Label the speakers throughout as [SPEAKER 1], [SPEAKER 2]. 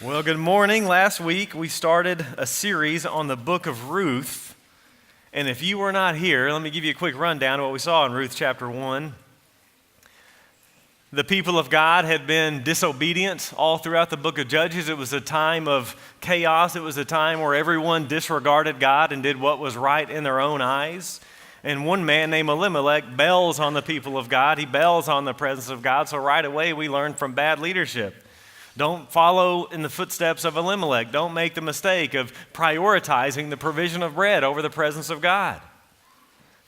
[SPEAKER 1] Well, good morning. Last week we started a series on the book of Ruth. And if you were not here, let me give you a quick rundown of what we saw in Ruth chapter 1. The people of God had been disobedient all throughout the book of Judges. It was a time of chaos. It was a time where everyone disregarded God and did what was right in their own eyes. And one man named Elimelech bails on the people of God. He bails on the presence of God. So right away we learn from bad leadership. Don't follow in the footsteps of Elimelech. Don't make the mistake of prioritizing the provision of bread over the presence of God.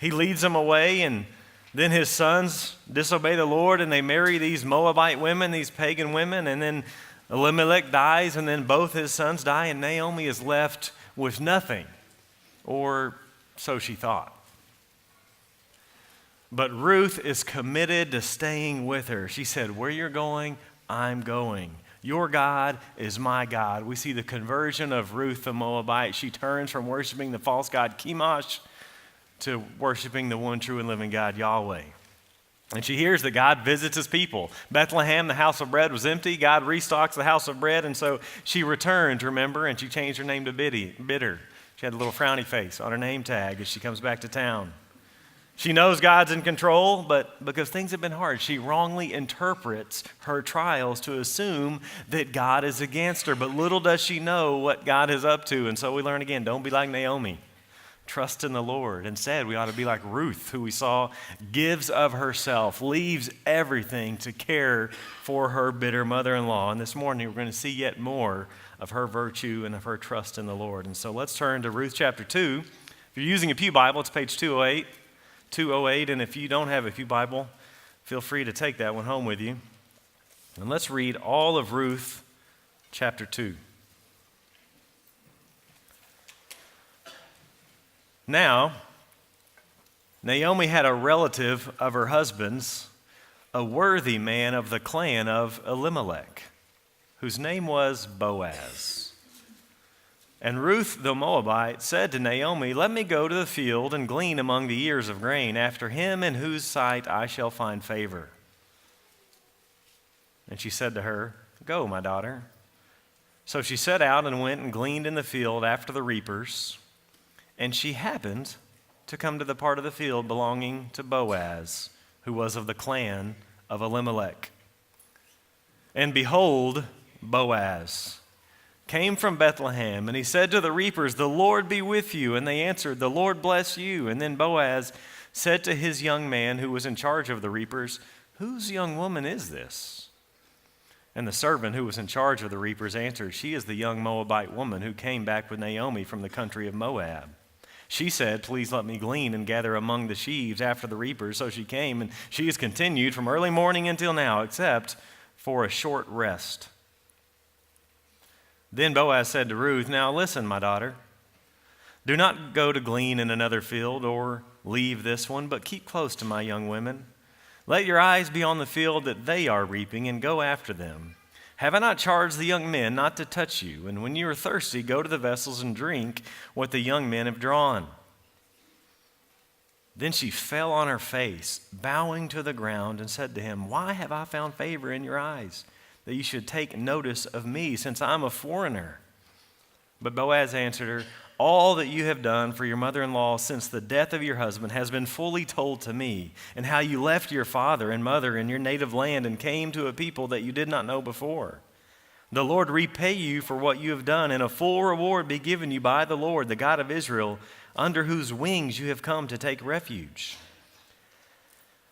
[SPEAKER 1] He leads them away, and then his sons disobey the Lord, and they marry these Moabite women, these pagan women, and then Elimelech dies, and then both his sons die, and Naomi is left with nothing, or so she thought. But Ruth is committed to staying with her. She said, "Where you're going, I'm going. Your God is my God." We see the conversion of Ruth the Moabite. She turns from worshiping the false god Chemosh to worshiping the one true and living God, Yahweh. And she hears that God visits his people. Bethlehem, the house of bread, was empty. God restocks the house of bread, and so she returned, remember, and she changed her name to Bitter. She had a little frowny face on her name tag as she comes back to town. She knows God's in control, but because things have been hard, she wrongly interprets her trials to assume that God is against her. But little does she know what God is up to. And so we learn again, don't be like Naomi. Trust in the Lord. Instead, we ought to be like Ruth, who we saw gives of herself, leaves everything to care for her bitter mother-in-law. And this morning, we're going to see yet more of her virtue and of her trust in the Lord. And so let's turn to Ruth chapter 2. If you're using a pew Bible, it's page 208. 208, and if you don't have a pew Bible, feel free to take that one home with you. And let's read all of Ruth chapter 2. Now, Naomi had a relative of her husband's, a worthy man of the clan of Elimelech, whose name was Boaz. And Ruth the Moabite said to Naomi, "Let me go to the field and glean among the ears of grain after him in whose sight I shall find favor." And she said to her, "Go, my daughter." So she set out and went and gleaned in the field after the reapers. And she happened to come to the part of the field belonging to Boaz, who was of the clan of Elimelech. And behold, Boaz came from Bethlehem, and he said to the reapers, "The Lord be with you." And they answered, "The Lord bless you." And then Boaz said to his young man who was in charge of the reapers, "Whose young woman is this?" And the servant who was in charge of the reapers answered, "She is the young Moabite woman who came back with Naomi from the country of Moab. She said, 'Please let me glean and gather among the sheaves after the reapers.' So she came, and she has continued from early morning until now, except for a short rest." Then Boaz said to Ruth, "Now listen, my daughter. Do not go to glean in another field or leave this one, but keep close to my young women. Let your eyes be on the field that they are reaping and go after them. Have I not charged the young men not to touch you? And when you are thirsty, go to the vessels and drink what the young men have drawn." Then she fell on her face, bowing to the ground, and said to him, "Why have I found favor in your eyes, that you should take notice of me, since I'm a foreigner?" But Boaz answered her, "All that you have done for your mother-in-law since the death of your husband has been fully told to me, and how you left your father and mother in your native land and came to a people that you did not know before. The Lord repay you for what you have done, and a full reward be given you by the Lord, the God of Israel, under whose wings you have come to take refuge."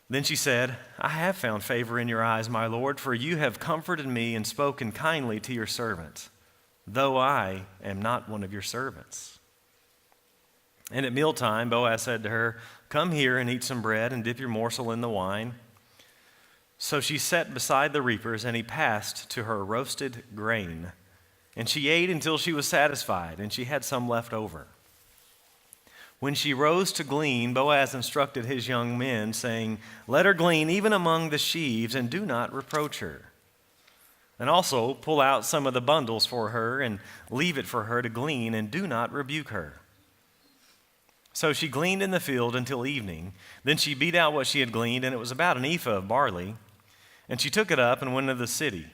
[SPEAKER 1] Then she said, "I have found favor in your eyes, my Lord, for you have comforted me and spoken kindly to your servant, though I am not one of your servants." And at mealtime, Boaz said to her, "Come here and eat some bread and dip your morsel in the wine." So she sat beside the reapers, and he passed to her roasted grain. And she ate until she was satisfied, and she had some left over. When she rose to glean, Boaz instructed his young men, saying, "Let her glean even among the sheaves, and do not reproach her. And also pull out some of the bundles for her, and leave it for her to glean, and do not rebuke her." So she gleaned in the field until evening. Then she beat out what she had gleaned, and it was about an ephah of barley. And she took it up and went into the city.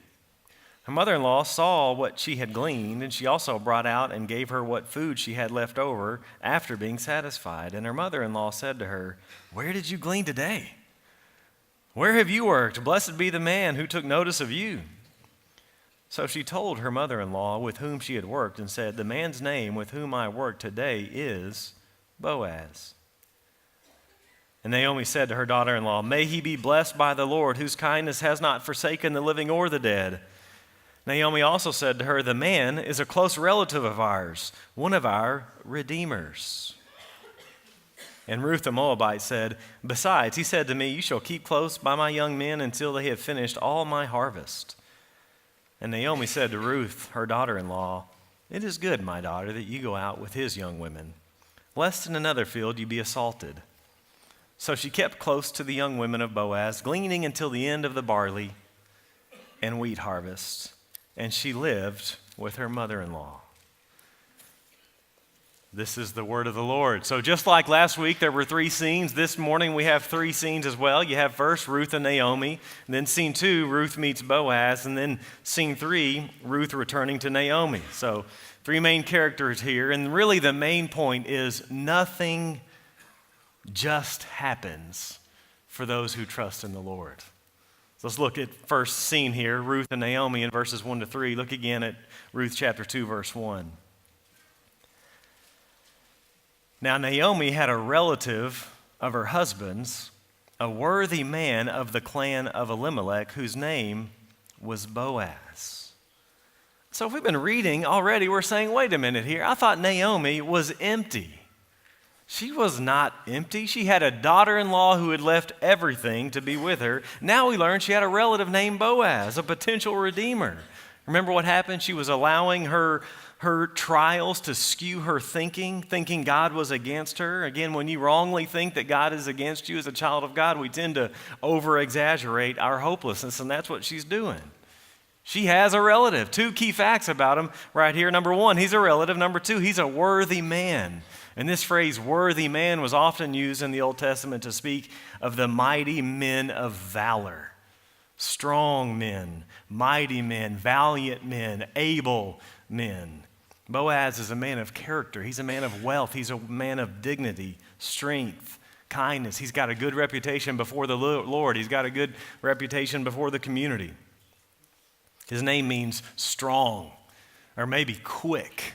[SPEAKER 1] Her mother-in-law saw what she had gleaned, and she also brought out and gave her what food she had left over after being satisfied. And her mother-in-law said to her, "Where did you glean today? Where have you worked? Blessed be the man who took notice of you." So she told her mother-in-law with whom she had worked and said, "The man's name with whom I work today is Boaz." And Naomi said to her daughter-in-law, "May he be blessed by the Lord, whose kindness has not forsaken the living or the dead." Naomi also said to her, "The man is a close relative of ours, one of our redeemers." And Ruth the Moabite said, "Besides, he said to me, 'You shall keep close by my young men until they have finished all my harvest.'" And Naomi said to Ruth, her daughter-in-law, "It is good, my daughter, that you go out with his young women, lest in another field you be assaulted." So she kept close to the young women of Boaz, gleaning until the end of the barley and wheat harvest. And she lived with her mother-in-law. This is the word of the Lord. So just like last week there were 3 scenes, this morning we have 3 scenes as well. You have first Ruth and Naomi, and then scene 2, Ruth meets Boaz, and then scene 3, Ruth returning to Naomi. So 3 main characters here, and really the main point is nothing just happens for those who trust in the Lord. So let's look at first scene here, Ruth and Naomi in verses 1 to 3. Look again at Ruth chapter 2, verse 1. Now Naomi had a relative of her husband's, a worthy man of the clan of Elimelech, whose name was Boaz. So if we've been reading already, we're saying, wait a minute here. I thought Naomi was empty. She was not empty. She had a daughter-in-law who had left everything to be with her. Now we learn she had a relative named Boaz, a potential redeemer. Remember what happened? She was allowing her trials to skew her thinking God was against her. Again, when you wrongly think that God is against you as a child of God, we tend to over-exaggerate our hopelessness, and that's what she's doing. She has a relative. 2 key facts about him right here. Number 1, he's a relative. Number 2, he's a worthy man. And this phrase, worthy man, was often used in the Old Testament to speak of the mighty men of valor. Strong men, mighty men, valiant men, able men. Boaz is a man of character. He's a man of wealth. He's a man of dignity, strength, kindness. He's got a good reputation before the Lord. He's got a good reputation before the community. His name means strong, or maybe quick.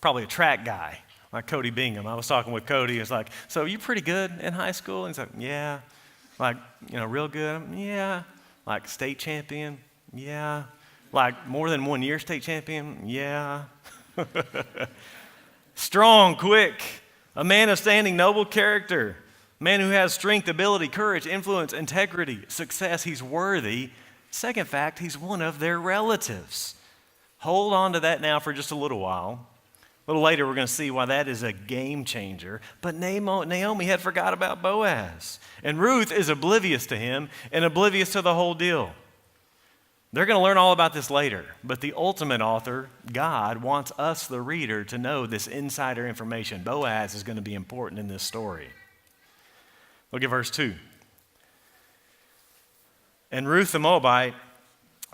[SPEAKER 1] Probably a track guy. Like Cody Bingham. I was talking with Cody. It's like, "So you pretty good in high school?" And he's like, "Yeah." Like, real good? "Yeah." Like state champion? "Yeah." Like more than 1 year state champion? "Yeah." Strong, quick, a man of standing noble character, a man who has strength, ability, courage, influence, integrity, success. He's worthy. Second fact, he's one of their relatives. Hold on to that now for just a little while. A little later, we're going to see why that is a game changer. But Naomi had forgot about Boaz. And Ruth is oblivious to him and oblivious to the whole deal. They're going to learn all about this later. But the ultimate author, God, wants us, the reader, to know this insider information. Boaz is going to be important in this story. Look at verse 2. And Ruth the Moabite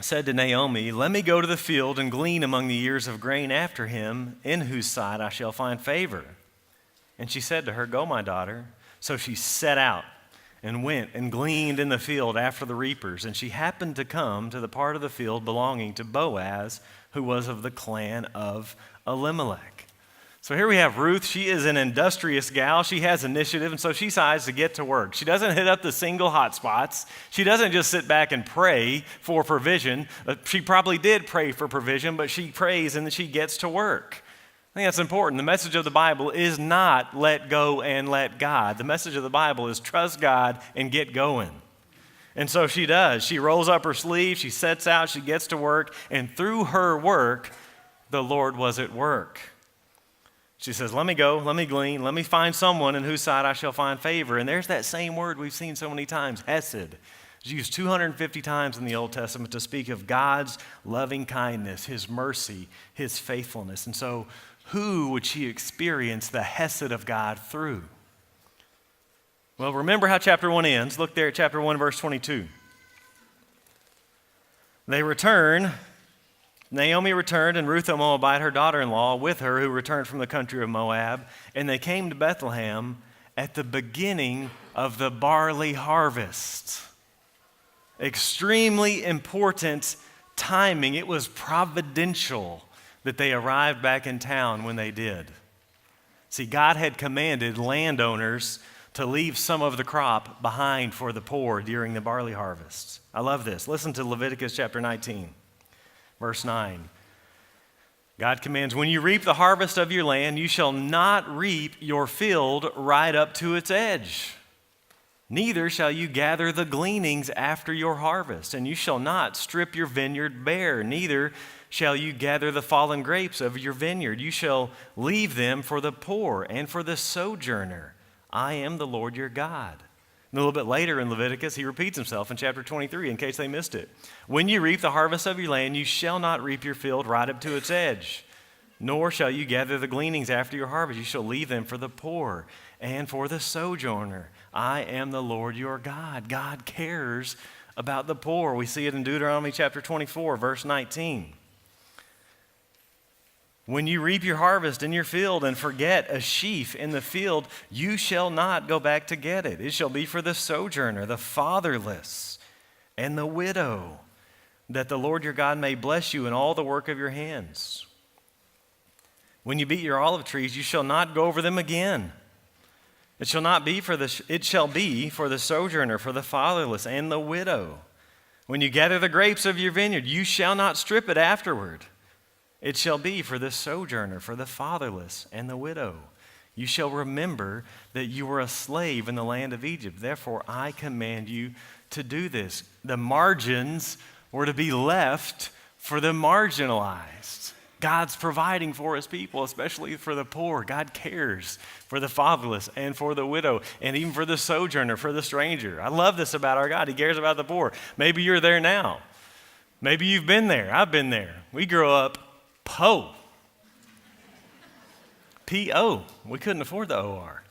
[SPEAKER 1] said to Naomi, "Let me go to the field and glean among the ears of grain after him, in whose sight I shall find favor." And she said to her, "Go, my daughter." So she set out and went and gleaned in the field after the reapers. And she happened to come to the part of the field belonging to Boaz, who was of the clan of Elimelech. So here we have Ruth. She is an industrious gal. She has initiative, and so she decides to get to work. She doesn't hit up the single hot spots. She doesn't just sit back and pray for provision. She probably did pray for provision, but she prays and then she gets to work. I think that's important. The message of the Bible is not let go and let God. The message of the Bible is trust God and get going. And so she does. She rolls up her sleeves, she sets out, she gets to work, and through her work, the Lord was at work. She says, "Let me go, let me glean, let me find someone in whose sight I shall find favor." And there's that same word we've seen so many times, hesed. It's used 250 times in the Old Testament to speak of God's loving kindness, his mercy, his faithfulness. And so who would she experience the hesed of God through? Well, remember how chapter 1 ends. Look there at chapter 1, verse 22. They return Naomi returned, and Ruth the Moabite, her daughter-in-law, with her, who returned from the country of Moab, and they came to Bethlehem at the beginning of the barley harvest. Extremely important timing. It was providential that they arrived back in town when they did. See, God had commanded landowners to leave some of the crop behind for the poor during the barley harvest. I love this. Listen to Leviticus chapter 19, verse 9. God commands, when you reap the harvest of your land, you shall not reap your field right up to its edge. Neither shall you gather the gleanings after your harvest, and you shall not strip your vineyard bare. Neither shall you gather the fallen grapes of your vineyard. You shall leave them for the poor and for the sojourner. I am the Lord your God. And a little bit later in Leviticus, he repeats himself in chapter 23 in case they missed it. When you reap the harvest of your land, you shall not reap your field right up to its edge, nor shall you gather the gleanings after your harvest. You shall leave them for the poor and for the sojourner. I am the Lord your God. God cares about the poor. We see it in Deuteronomy chapter 24, verse 19. When you reap your harvest in your field and forget a sheaf in the field, you shall not go back to get it. It shall be for the sojourner, the fatherless, and the widow, that the Lord your God may bless you in all the work of your hands. When you beat your olive trees, you shall not go over them again. It shall be for the sojourner, for the fatherless, and the widow. When you gather the grapes of your vineyard, you shall not strip it afterward. It shall be for the sojourner, for the fatherless, and the widow. You shall remember that you were a slave in the land of Egypt. Therefore, I command you to do this. The margins were to be left for the marginalized. God's providing for his people, especially for the poor. God cares for the fatherless and for the widow, and even for the sojourner, for the stranger. I love this about our God. He cares about the poor. Maybe you're there now. Maybe you've been there. I've been there. We grew up P-O. P-O. We couldn't afford the O-R.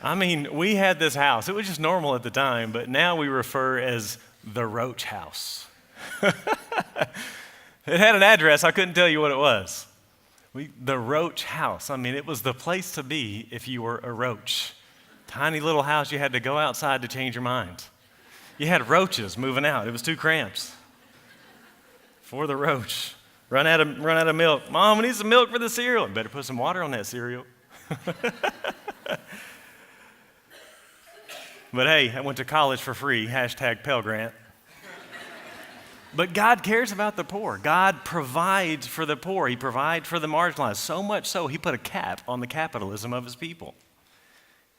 [SPEAKER 1] I mean, we had this house. It was just normal at the time, but now we refer as the Roach House. It had an address. I couldn't tell you what it was. The Roach House. I mean, it was the place to be if you were a roach. Tiny little house. You had to go outside to change your mind. You had roaches moving out. It was too cramped for the roach. Run out of milk. Mom, we need some milk for the cereal. Better put some water on that cereal. But hey, I went to college for free. Hashtag Pell Grant. But God cares about the poor. God provides for the poor. He provides for the marginalized. So much so, he put a cap on the capitalism of his people.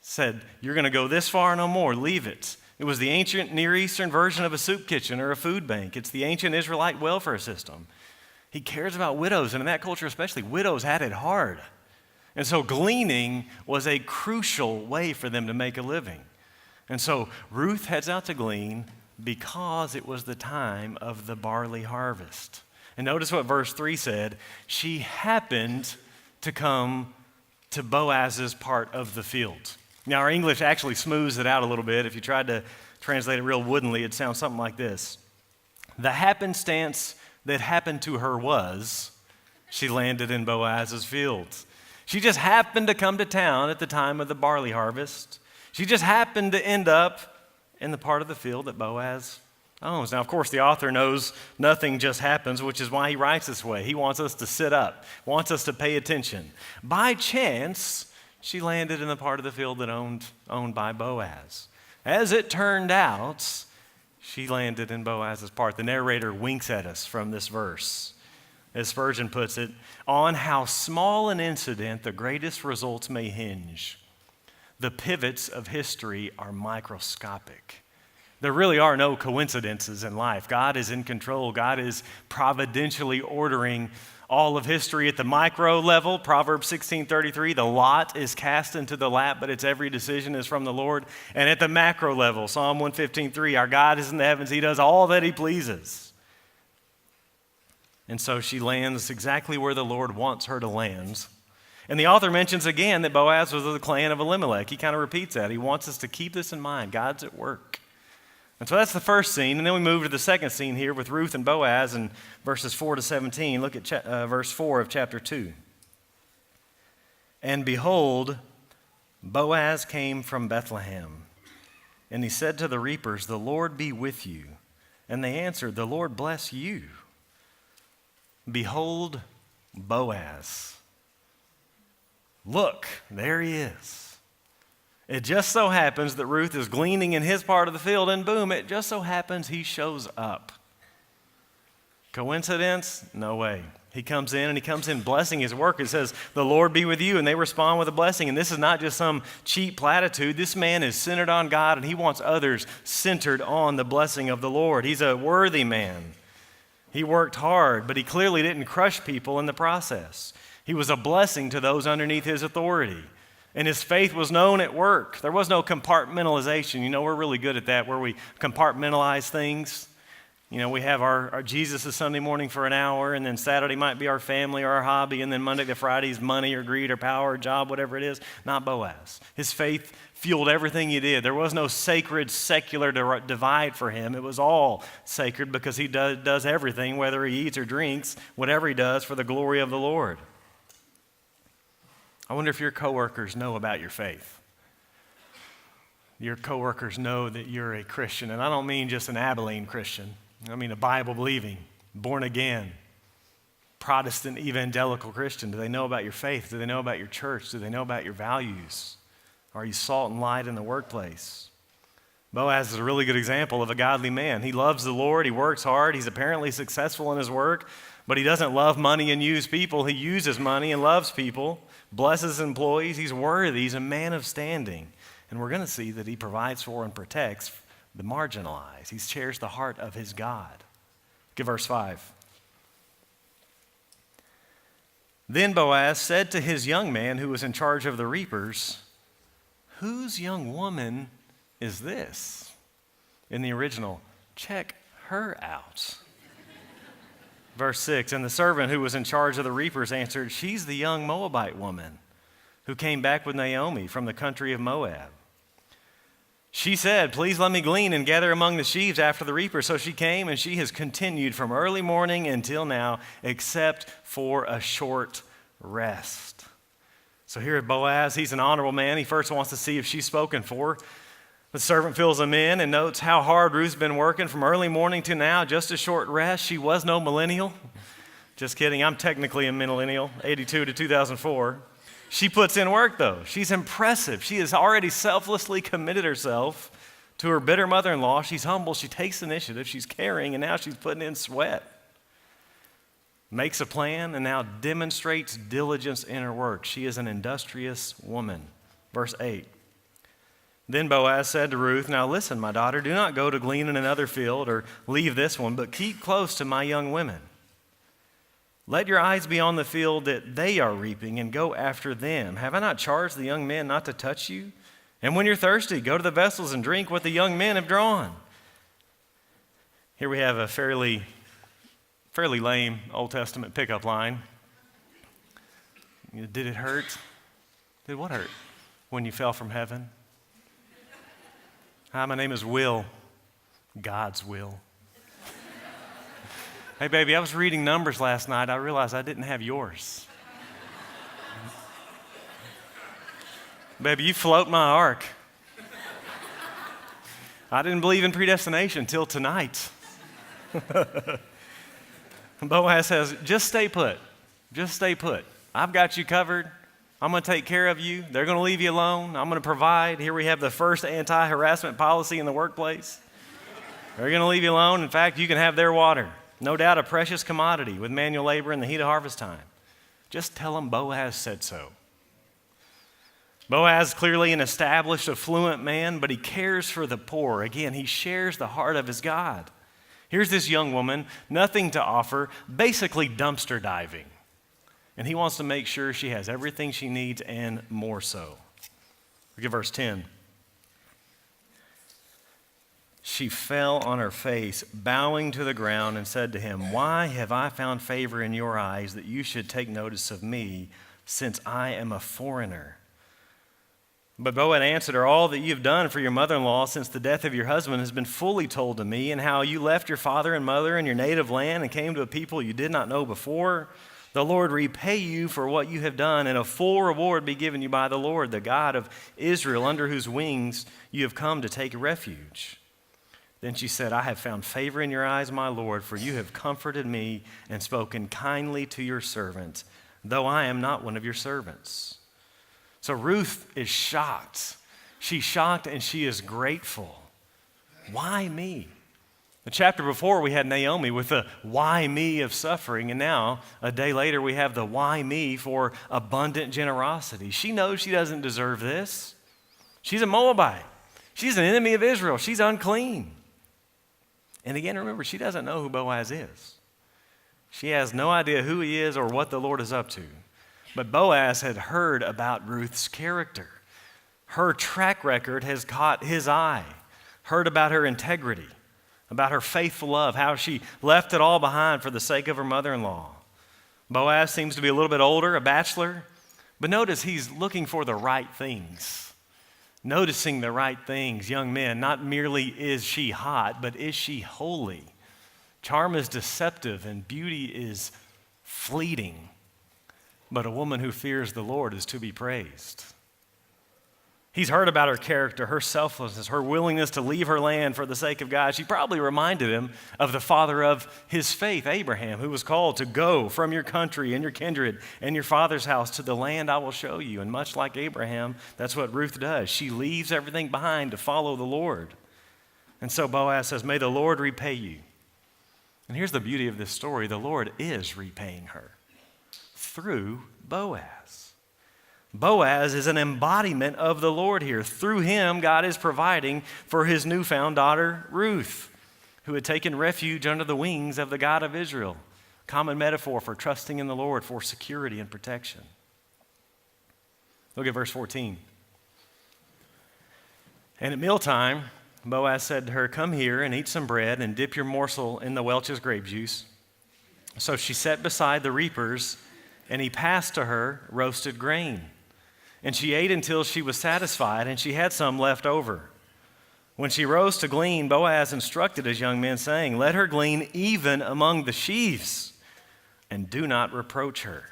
[SPEAKER 1] Said, you're going to go this far, no more. Leave it. It was the ancient Near Eastern version of a soup kitchen or a food bank. It's the ancient Israelite welfare system. He cares about widows, and in that culture especially, widows had it hard. And so gleaning was a crucial way for them to make a living. And so Ruth heads out to glean because it was the time of the barley harvest. And notice what verse 3 said. She happened to come to Boaz's part of the field. Now, our English actually smooths it out a little bit. If you tried to translate it real woodenly, it sounds something like this. The happenstance that happened to her was she landed in Boaz's fields. She just happened to come to town at the time of the barley harvest. She just happened to end up in the part of the field that Boaz owns. Now, of course, the author knows nothing just happens, which is why he writes this way. He wants us to sit up, wants us to pay attention. By chance, she landed in the part of the field that owned by Boaz. As it turned out, she landed in Boaz's part. The narrator winks at us from this verse. As Spurgeon puts it, on how small an incident the greatest results may hinge. The pivots of history are microscopic. There really are no coincidences in life. God is in control. God is providentially ordering all of history at the micro level. Proverbs 16:33, the lot is cast into the lap, but its every decision is from the Lord. And at the macro level, Psalm 115:3, our God is in the heavens. He does all that he pleases. And so she lands exactly where the Lord wants her to land. And the author mentions again that Boaz was of the clan of Elimelech. He kind of repeats that. He wants us to keep this in mind. God's at work. And so that's the first scene. And then we move to the second scene here with Ruth and Boaz in verses 4 to 17. Look at verse 4 of chapter 2. And behold, Boaz came from Bethlehem, and he said to the reapers, "The Lord be with you." And they answered, "The Lord bless you." Behold, Boaz. Look, there he is. It just so happens that Ruth is gleaning in his part of the field, and boom, it just so happens he shows up. Coincidence? No way. He comes in, and he comes in blessing his work. It says, "The Lord be with you," and they respond with a blessing. And this is not just some cheap platitude. This man is centered on God, and he wants others centered on the blessing of the Lord. He's a worthy man. He worked hard, but he clearly didn't crush people in the process. He was a blessing to those underneath his authority. And his faith was known at work. There was no compartmentalization. You know, we're really good at that, where we compartmentalize things. You know, we have our Jesus is Sunday morning for an hour, and then Saturday might be our family or our hobby, and then Monday to Friday is money or greed or power or job, whatever it is. Not Boaz. His faith fueled everything he did. There was no sacred, secular divide for him. It was all sacred because he does everything, whether he eats or drinks, whatever he does for the glory of the Lord. I wonder if your coworkers know about your faith. Your coworkers know that you're a Christian, and I don't mean just an Abilene Christian. I mean a Bible-believing, born-again, Protestant evangelical Christian. Do they know about your faith? Do they know about your church? Do they know about your values? Are you salt and light in the workplace? Boaz is a really good example of a godly man. He loves the Lord. He works hard. He's apparently successful in his work, but he doesn't love money and use people. He uses money and loves people, blesses employees. He's worthy. He's a man of standing. And we're going to see that he provides for and protects the marginalized. He shares the heart of his God. Look at verse 5. Then Boaz said to his young man who was in charge of the reapers, "Whose young woman is this?" In the original, check her out. Verse 6, and the servant who was in charge of the reapers answered, "She's the young Moabite woman who came back with Naomi from the country of Moab. She said, 'Please let me glean and gather among the sheaves after the reapers.' So she came, and she has continued from early morning until now, except for a short rest." So here at Boaz, he's an honorable man. He first wants to see if she's spoken for. The servant fills him in and notes how hard Ruth's been working from early morning to now, just a short rest. She was no millennial. Just kidding, I'm technically a millennial, 82 to 2004. She puts in work, though. She's impressive. She has already selflessly committed herself to her bitter mother-in-law. She's humble. She takes initiative. She's caring, and now she's putting in sweat. Makes a plan, and now demonstrates diligence in her work. She is an industrious woman. Verse 8. Then Boaz said to Ruth, "Now listen, my daughter, do not go to glean in another field or leave this one, but keep close to my young women. Let your eyes be on the field that they are reaping and go after them. Have I not charged the young men not to touch you? And when you're thirsty, go to the vessels and drink what the young men have drawn." Here we have a fairly lame Old Testament pickup line. Did it hurt? Did what hurt? When you fell from heaven? Hi, my name is Will. God's will. Hey, baby, I was reading Numbers last night. I realized I didn't have yours. Baby, you float my ark. I didn't believe in predestination till tonight. Boaz says, just stay put. Just stay put. I've got you covered. I'm going to take care of you. They're going to leave you alone. I'm going to provide. Here we have the first anti-harassment policy in the workplace. They're going to leave you alone. In fact, you can have their water. No doubt a precious commodity with manual labor in the heat of harvest time. Just tell them Boaz said so. Boaz is clearly an established, affluent man, but he cares for the poor. Again, he shares the heart of his God. Here's this young woman, nothing to offer, basically dumpster diving. And he wants to make sure she has everything she needs and more so. Look at verse 10. She fell on her face, bowing to the ground, and said to him, "Why have I found favor in your eyes that you should take notice of me, since I am a foreigner?" But Boaz answered her, all that you have done for your mother-in-law since the death of your husband has been fully told to me, and how you left your father and mother and your native land and came to a people you did not know before. The Lord repay you for what you have done, and a full reward be given you by the Lord, the God of Israel, under whose wings you have come to take refuge. Then she said, I have found favor in your eyes, my Lord, for you have comforted me and spoken kindly to your servant, though I am not one of your servants. So Ruth is shocked. She's shocked and she is grateful. Why me? The chapter before we had Naomi with the why me of suffering, and now a day later we have the why me for abundant generosity. She knows she doesn't deserve this. She's a Moabite. She's an enemy of Israel. She's unclean. And again, remember, she doesn't know who Boaz is. She has no idea who he is or what the Lord is up to. But Boaz had heard about Ruth's character. Her track record has caught his eye. Heard about her integrity, about her faithful love, how she left it all behind for the sake of her mother-in-law. Boaz seems to be a little bit older, a bachelor, but notice he's looking for the right things. Noticing the right things, young men. Not merely is she hot, but is she holy? Charm is deceptive and beauty is fleeting. But a woman who fears the Lord is to be praised. He's heard about her character, her selflessness, her willingness to leave her land for the sake of God. She probably reminded him of the father of his faith, Abraham, who was called to go from your country and your kindred and your father's house to the land I will show you. And much like Abraham, that's what Ruth does. She leaves everything behind to follow the Lord. And so Boaz says, may the Lord repay you. And here's the beauty of this story. The Lord is repaying her through Boaz. Boaz is an embodiment of the Lord here. Through him, God is providing for his newfound daughter, Ruth, who had taken refuge under the wings of the God of Israel. Common metaphor for trusting in the Lord for security and protection. Look at verse 14. And at mealtime, Boaz said to her, come here and eat some bread and dip your morsel in the Welch's grape juice. So she sat beside the reapers, and he passed to her roasted grain. And she ate until she was satisfied, and she had some left over. When she rose to glean, Boaz instructed his young men, saying, let her glean even among the sheaves, and do not reproach her.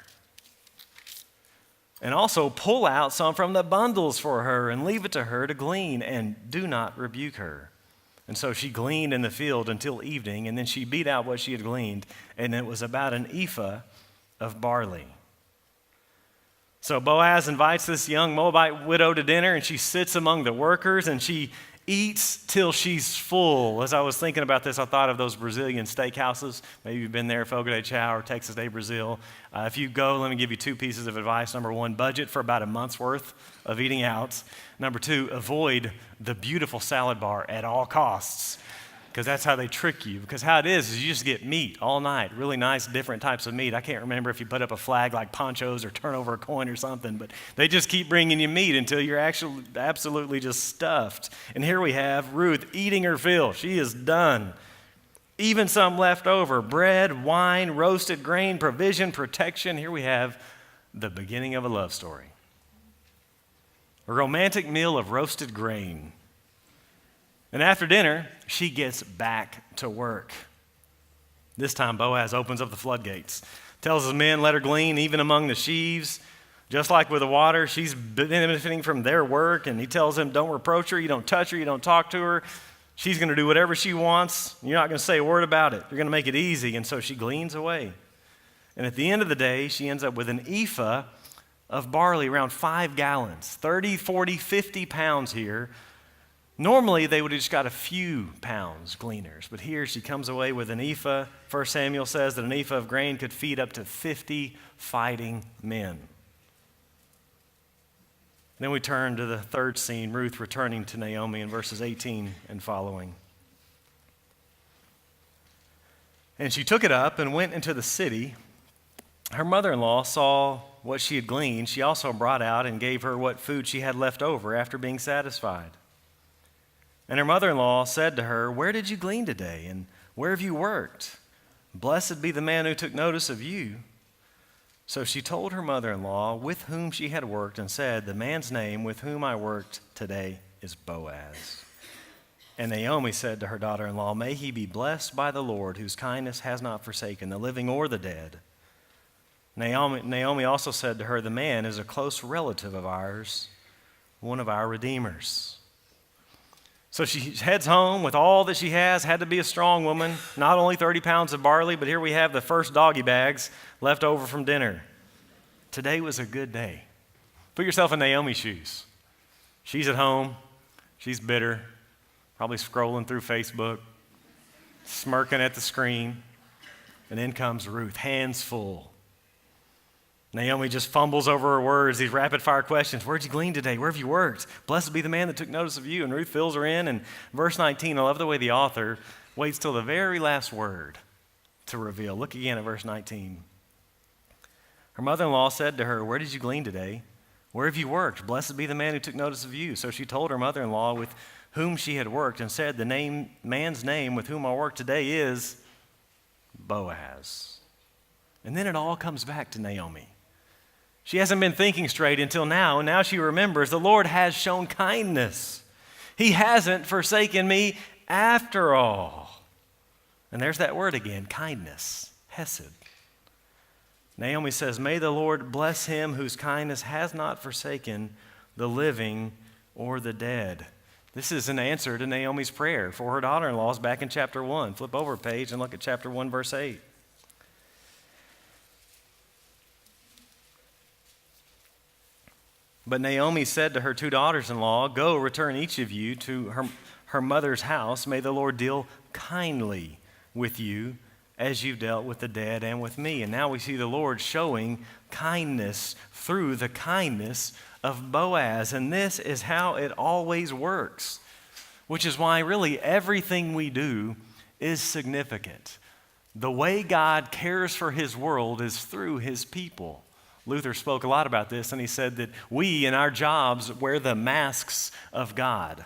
[SPEAKER 1] And also pull out some from the bundles for her, and leave it to her to glean, and do not rebuke her. And so she gleaned in the field until evening, and then she beat out what she had gleaned, and it was about an ephah of barley. So Boaz invites this young Moabite widow to dinner, and she sits among the workers, and she eats till she's full. As I was thinking about this, I thought of those Brazilian steakhouses. Maybe you've been there, Fogo de Chao or Texas de Brazil. If you go, let me give you two pieces of advice. Number one, budget for about a month's worth of eating out. Number two, avoid the beautiful salad bar at all costs, because that's how they trick you. Because how it is you just get meat all night, really nice different types of meat. I can't remember if you put up a flag like ponchos or turn over a coin or something, but they just keep bringing you meat until you're actually absolutely just stuffed. And here we have Ruth eating her fill. She is done. Even some left over, bread, wine, roasted grain, provision, protection. Here we have the beginning of a love story. A romantic meal of roasted grain. And after dinner, she gets back to work. This time, Boaz opens up the floodgates, tells his men, let her glean even among the sheaves. Just like with the water, she's benefiting from their work, and he tells them, don't reproach her, you don't touch her, you don't talk to her. She's going to do whatever she wants. You're not going to say a word about it. You're going to make it easy, and so she gleans away. And at the end of the day, she ends up with an ephah of barley, around 5 gallons, 30, 40, 50 pounds here. Normally, they would have just got a few pounds, gleaners. But here she comes away with an ephah. 1 Samuel says that an ephah of grain could feed up to 50 fighting men. Then we turn to the third scene, Ruth returning to Naomi in verses 18 and following. And she took it up and went into the city. Her mother-in-law saw what she had gleaned. She also brought out and gave her what food she had left over after being satisfied. And her mother-in-law said to her, where did you glean today, and where have you worked? Blessed be the man who took notice of you. So she told her mother-in-law with whom she had worked and said, the man's name with whom I worked today is Boaz. And Naomi said to her daughter-in-law, may he be blessed by the Lord, whose kindness has not forsaken the living or the dead. Naomi also said to her, the man is a close relative of ours, one of our redeemers. So she heads home with all that she has, had to be a strong woman, not only 30 pounds of barley, but here we have the first doggy bags left over from dinner. Today was a good day. Put yourself in Naomi's shoes. She's at home, she's bitter, probably scrolling through Facebook, smirking at the screen, and in comes Ruth, hands full. Naomi just fumbles over her words, these rapid-fire questions. Where'd you glean today? Where have you worked? Blessed be the man that took notice of you. And Ruth fills her in. And verse 19, I love the way the author waits till the very last word to reveal. Look again at verse 19. Her mother-in-law said to her, where did you glean today? Where have you worked? Blessed be the man who took notice of you. So she told her mother-in-law with whom she had worked and said, the man's name with whom I work today is Boaz. And then it all comes back to Naomi. She hasn't been thinking straight until now, and now she remembers the Lord has shown kindness. He hasn't forsaken me after all. And there's that word again, kindness, hesed. Naomi says, may the Lord bless him whose kindness has not forsaken the living or the dead. This is an answer to Naomi's prayer for her daughter-in-laws back in chapter 1. Flip over a page and look at chapter 1, verse 8. But Naomi said to her two daughters-in-law, go, return each of you to her mother's house. May the Lord deal kindly with you as you've dealt with the dead and with me. And now we see the Lord showing kindness through the kindness of Boaz. And this is how it always works, which is why really everything we do is significant. The way God cares for his world is through his people. Luther spoke a lot about this, and he said that we in our jobs wear the masks of God.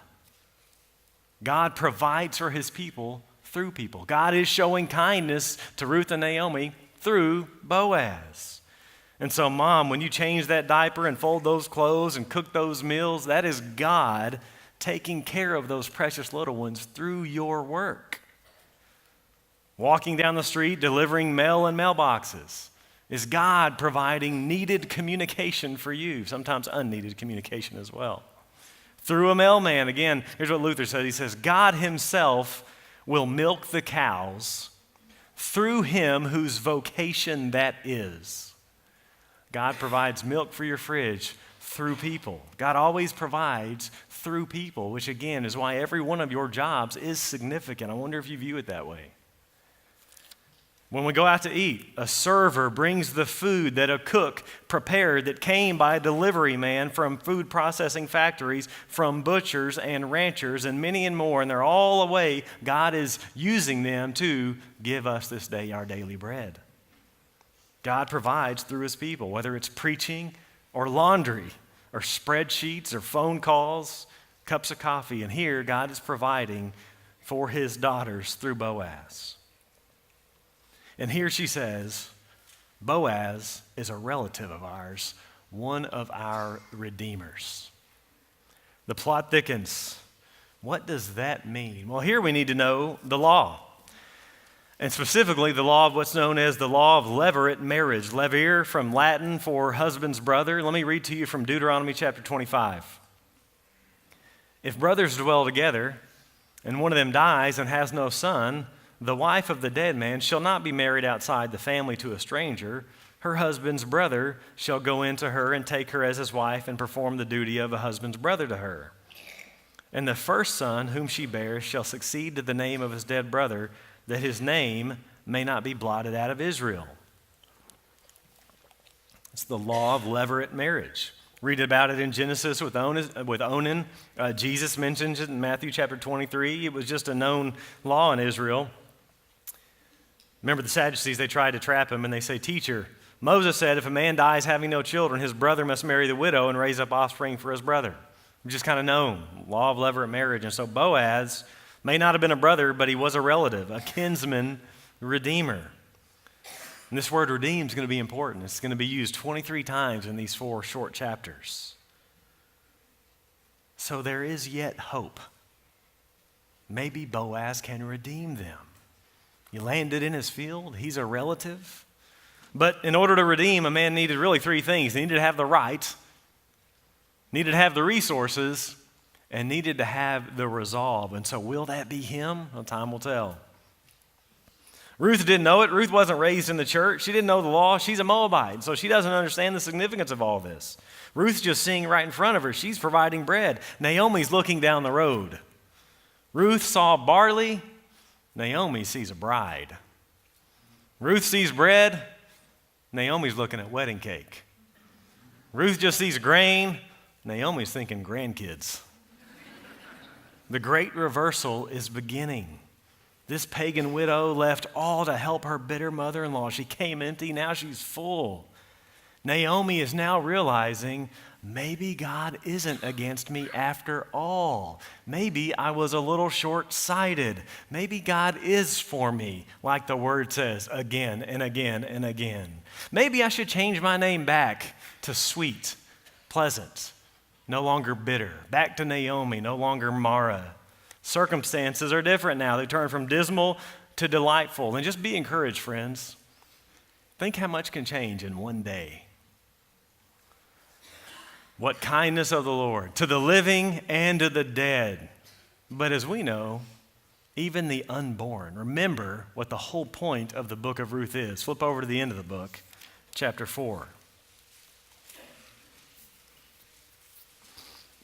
[SPEAKER 1] God provides for his people through people. God is showing kindness to Ruth and Naomi through Boaz. And so, Mom, when you change that diaper and fold those clothes and cook those meals, that is God taking care of those precious little ones through your work. Walking down the street, delivering mail in mailboxes. Is God providing needed communication for you, sometimes unneeded communication as well. Through a mailman, again, here's what Luther said. He says, God himself will milk the cows through him whose vocation that is. God provides milk for your fridge through people. God always provides through people, which again is why every one of your jobs is significant. I wonder if you view it that way. When we go out to eat, a server brings the food that a cook prepared that came by a delivery man from food processing factories, from butchers and ranchers, and many and more, and they're all away. God is using them to give us this day our daily bread. God provides through his people, whether it's preaching or laundry or spreadsheets or phone calls, cups of coffee. And here, God is providing for his daughters through Boaz. And here she says, Boaz is a relative of ours, one of our redeemers. The plot thickens. What does that mean? Well, here we need to know the law. And specifically the law of what's known as the law of levirate marriage. Levir from Latin for husband's brother. Let me read to you from Deuteronomy chapter 25. If brothers dwell together, and one of them dies and has no son, the wife of the dead man shall not be married outside the family to a stranger. Her husband's brother shall go into her and take her as his wife and perform the duty of a husband's brother to her. And the first son whom she bears shall succeed to the name of his dead brother, that his name may not be blotted out of Israel. It's the law of levirate marriage. Read about it in Genesis with Onan. Jesus mentions it in Matthew chapter 23. It was just a known law in Israel. Remember the Sadducees, they tried to trap him, and they say, Teacher, Moses said if a man dies having no children, his brother must marry the widow and raise up offspring for his brother. Just kind of known, law of levirate marriage. And so Boaz may not have been a brother, but he was a relative, a kinsman redeemer. And this word redeem is going to be important. It's going to be used 23 times in these 4 short chapters. So there is yet hope. Maybe Boaz can redeem them. You landed in his field. He's a relative. But in order to redeem, a man needed really 3 things. He needed to have the right, needed to have the resources, and needed to have the resolve. And so will that be him? Well, time will tell. Ruth didn't know it. Ruth wasn't raised in the church. She didn't know the law. She's a Moabite, so she doesn't understand the significance of all this. Ruth's just seeing right in front of her. She's providing bread. Naomi's looking down the road. Ruth saw barley. Naomi sees a bride. Ruth sees bread. Naomi's looking at wedding cake. Ruth just sees grain. Naomi's thinking grandkids. The great reversal is beginning. This pagan widow left all to help her bitter mother-in-law. She came empty. Now she's full. Naomi is now realizing, maybe God isn't against me after all. Maybe I was a little short-sighted. Maybe God is for me, like the word says, again and again and again. Maybe I should change my name back to sweet, pleasant, no longer bitter. Back to Naomi, no longer Mara. Circumstances are different now. They turn from dismal to delightful. And just be encouraged, friends. Think how much can change in one day. What kindness of the Lord to the living and to the dead. But as we know, even the unborn. Remember what the whole point of the book of Ruth is. Flip over to the end of the book, chapter 4.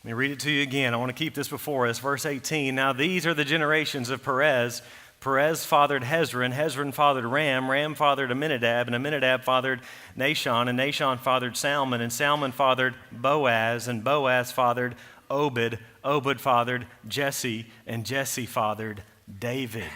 [SPEAKER 1] Let me read it to you again. I want to keep this before us. Verse 18, now these are the generations of Perez. Perez fathered Hezron. Hezron fathered Ram. Ram fathered Amminadab. And Amminadab fathered Nahshon. And Nahshon fathered Salmon. And Salmon fathered Boaz. And Boaz fathered Obed. Obed fathered Jesse. And Jesse fathered David.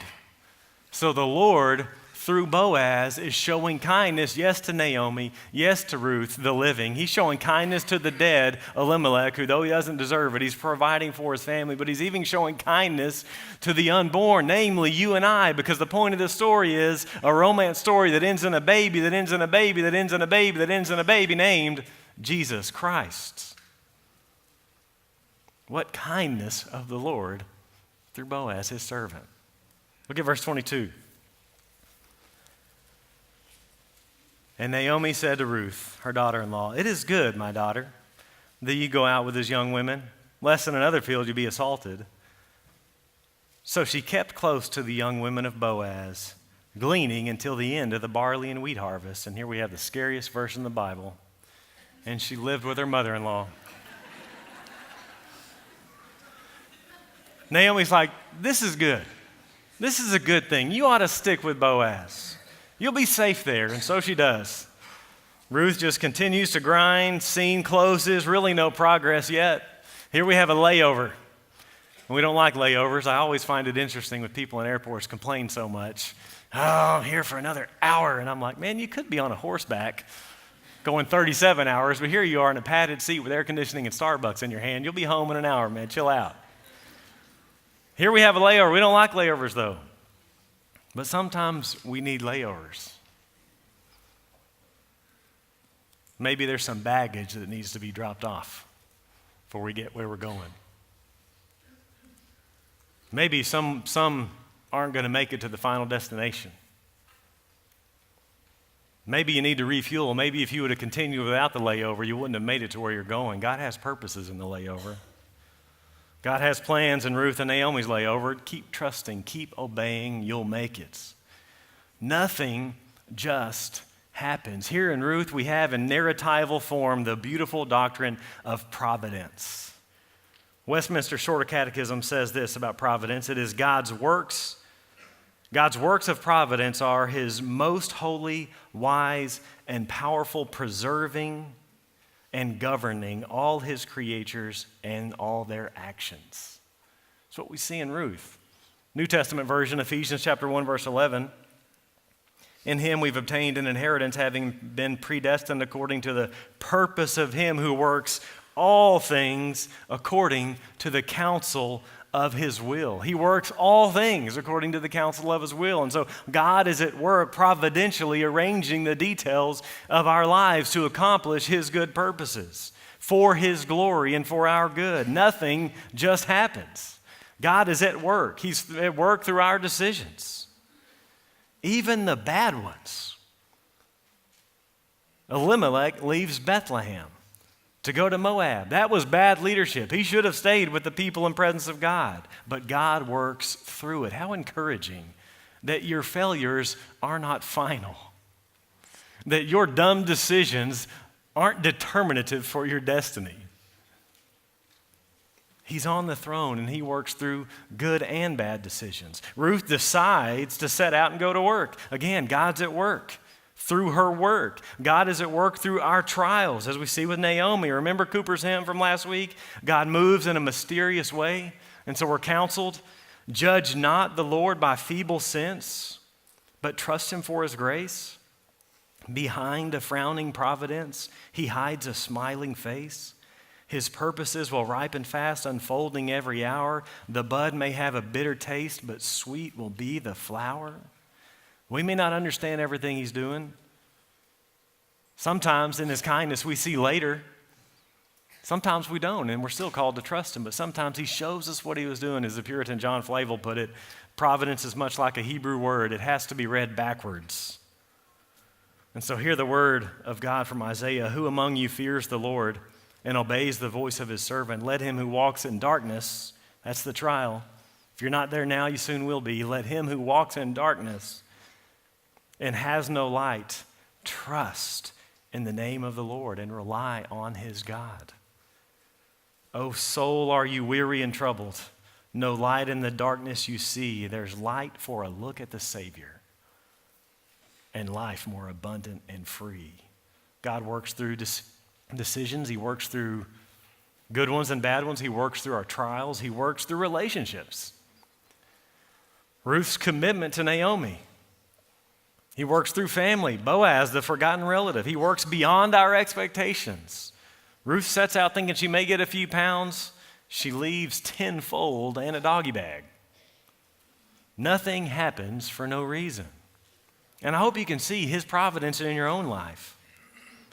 [SPEAKER 1] So the Lord, through Boaz, is showing kindness, yes, to Naomi, yes, to Ruth, the living. He's showing kindness to the dead, Elimelech, who, though he doesn't deserve it, he's providing for his family, but he's even showing kindness to the unborn, namely you and I, because the point of this story is a romance story that ends in a baby, that ends in a baby, that ends in a baby, that ends in a baby named Jesus Christ. What kindness of the Lord through Boaz, his servant. Look at verse 22. And Naomi said to Ruth, her daughter-in-law, it is good, my daughter, that you go out with his young women, lest in another field you be assaulted. So she kept close to the young women of Boaz, gleaning until the end of the barley and wheat harvest. And here we have the scariest verse in the Bible. And she lived with her mother-in-law. Naomi's like, this is good. This is a good thing. You ought to stick with Boaz. You'll be safe there, and so she does. Ruth just continues to grind. Scene closes. Really no progress yet. Here we have a layover. And we don't like layovers. I always find it interesting when people in airports complain so much. Oh, I'm here for another hour. And I'm like, man, you could be on a horseback going 37 hours, but here you are in a padded seat with air conditioning and Starbucks in your hand. You'll be home in an hour, man. Chill out. Here we have a layover. We don't like layovers, though. But sometimes we need layovers. Maybe there's some baggage that needs to be dropped off before we get where we're going. Maybe some aren't going to make it to the final destination. Maybe you need to refuel. Maybe if you would have continued without the layover, you wouldn't have made it to where you're going. God has purposes in the layover. God has plans in Ruth and Naomi's layover. Keep trusting, keep obeying, you'll make it. Nothing just happens. Here in Ruth, we have in narratival form the beautiful doctrine of providence. Westminster Shorter Catechism says this about providence. It is God's works. God's works of providence are his most holy, wise, and powerful preserving and governing all his creatures and all their actions. That's what we see in Ruth. New Testament version, Ephesians chapter 1, verse 11. In him we've obtained an inheritance, having been predestined according to the purpose of him who works all things according to the counsel of his will. He works all things according to the counsel of his will. And so God is at work providentially arranging the details of our lives to accomplish his good purposes for his glory and for our good. Nothing just happens. God is at work. He's at work through our decisions, even the bad ones. Elimelech leaves Bethlehem to go to Moab. That was bad leadership. He should have stayed with the people and presence of God, but God works through it. How encouraging that your failures are not final, that your dumb decisions aren't determinative for your destiny. He's on the throne and he works through good and bad decisions. Ruth decides to set out and go to work. Again, God's at work through her work. God is at work through our trials, as we see with Naomi. Remember Cooper's hymn from last week? God moves in a mysterious way, and so we're counseled, judge not the Lord by feeble sense, but trust him for his grace. Behind a frowning providence, he hides a smiling face. His purposes will ripen fast, unfolding every hour. The bud may have a bitter taste, but sweet will be the flower. We may not understand everything he's doing. Sometimes in his kindness we see later. Sometimes we don't, and we're still called to trust him. But sometimes he shows us what he was doing. As the Puritan John Flavel put it, providence is much like a Hebrew word. It has to be read backwards. And so hear the word of God from Isaiah. Who among you fears the Lord and obeys the voice of his servant? Let him who walks in darkness, that's the trial. If you're not there now, you soon will be. Let him who walks in darkness and has no light trust in the name of the Lord and rely on his God. O soul, are you weary and troubled? No light in the darkness you see. There's light for a look at the Savior and life more abundant and free. God works through decisions. He works through good ones and bad ones. He works through our trials. He works through relationships. Ruth's commitment to Naomi. He works through family. Boaz, the forgotten relative. He works beyond our expectations. Ruth sets out thinking she may get a few pounds. She leaves tenfold and a doggy bag. Nothing happens for no reason. And I hope you can see his providence in your own life.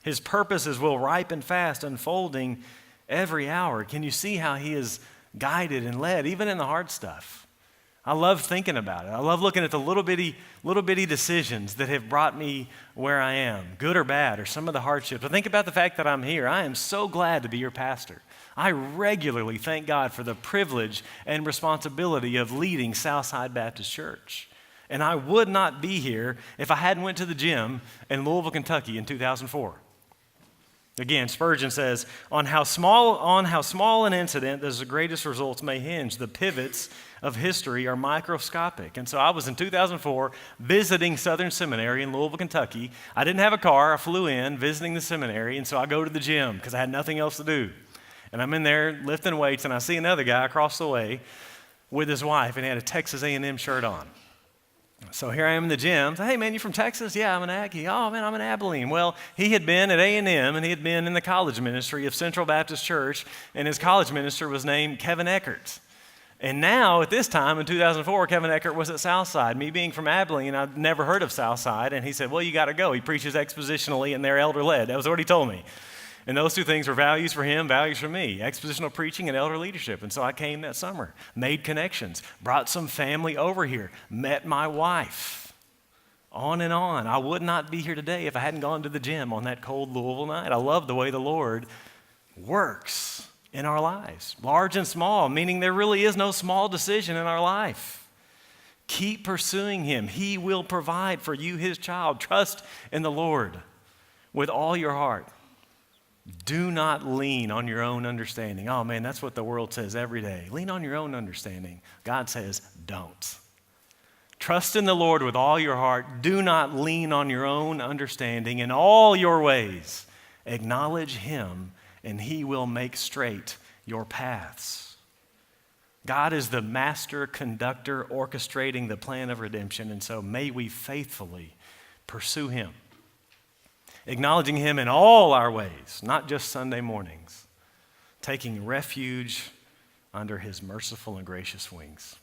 [SPEAKER 1] His purposes will ripen fast, unfolding every hour. Can you see how he is guided and led, even in the hard stuff? I love thinking about it. I love looking at the little bitty decisions that have brought me where I am, good or bad, or some of the hardships. But think about the fact that I'm here. I am so glad to be your pastor. I regularly thank God for the privilege and responsibility of leading Southside Baptist Church. And I would not be here if I hadn't went to the gym in Louisville, Kentucky in 2004. Again, Spurgeon says, on how small an incident as the greatest results may hinge. The pivots of history are microscopic. And so I was in 2004 visiting Southern Seminary in Louisville, Kentucky. I didn't have a car. I flew in visiting the seminary, and so I go to the gym because I had nothing else to do. And I'm in there lifting weights, and I see another guy across the way with his wife, and he had a Texas A&M shirt on. So here I am in the gym. Hey, man, you from Texas? Yeah, I'm an Aggie. Oh, man, I'm in Abilene. Well, he had been at A&M, and he had been in the college ministry of Central Baptist Church, and his college minister was named Kevin Eckert. And now, at this time, in 2004, Kevin Eckert was at Southside. Me being from Abilene, I'd never heard of Southside, and he said, well, you got to go. He preaches expositionally, and they're elder-led. That was what he told me. And those two things were values for him, values for me, expositional preaching and elder leadership. And so I came that summer, made connections, brought some family over here, met my wife, on and on. I would not be here today if I hadn't gone to the gym on that cold Louisville night. I love the way the Lord works in our lives, large and small, meaning there really is no small decision in our life. Keep pursuing him. He will provide for you, his child. Trust in the Lord with all your heart. Do not lean on your own understanding. Oh man, that's what the world says every day. Lean on your own understanding. God says, don't. Trust in the Lord with all your heart. Do not lean on your own understanding. In all your ways, acknowledge him, and he will make straight your paths. God is the master conductor orchestrating the plan of redemption, and so may we faithfully pursue him. Acknowledging him in all our ways, not just Sunday mornings. Taking refuge under his merciful and gracious wings.